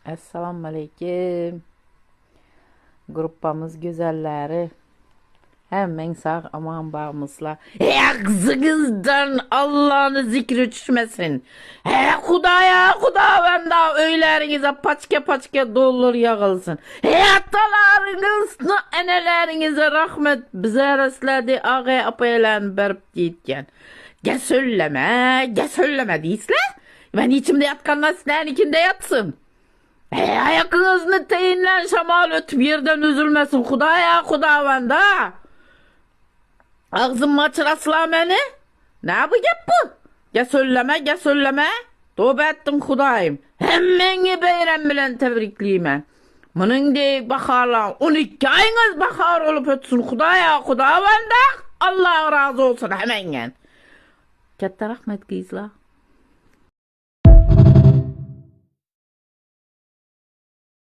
Esselamu Aleyküm. Gruppamız güzelleri. Hemen sağ aman bağımızla. Kızınızdan Allah'ını zikri düşmesin. Kudaya Hudavenda öylerinize paçke paçke dolur yağılsın. Atalarınız, enelerinize rahmet bize resledi ağa apaylan berip deyitken. Söyleme deysler. Ben içimde yatkanlar sizlerin ikinde yatsın. Ayakınızını teyinlen şamal ötüp yerden üzülmesin. Hudavenda. Ağzım açırasla beni. Ne yapacak bu? Söyleme. Tövbe ettim Hudayım. Hemmeni beyram bilen tebrikliyim. Bunun deyip bakarlar. 12 ayınız bakar olup ötsün. Hudavenda. Allah razı olsun hemen. Katta rahmet kızlar.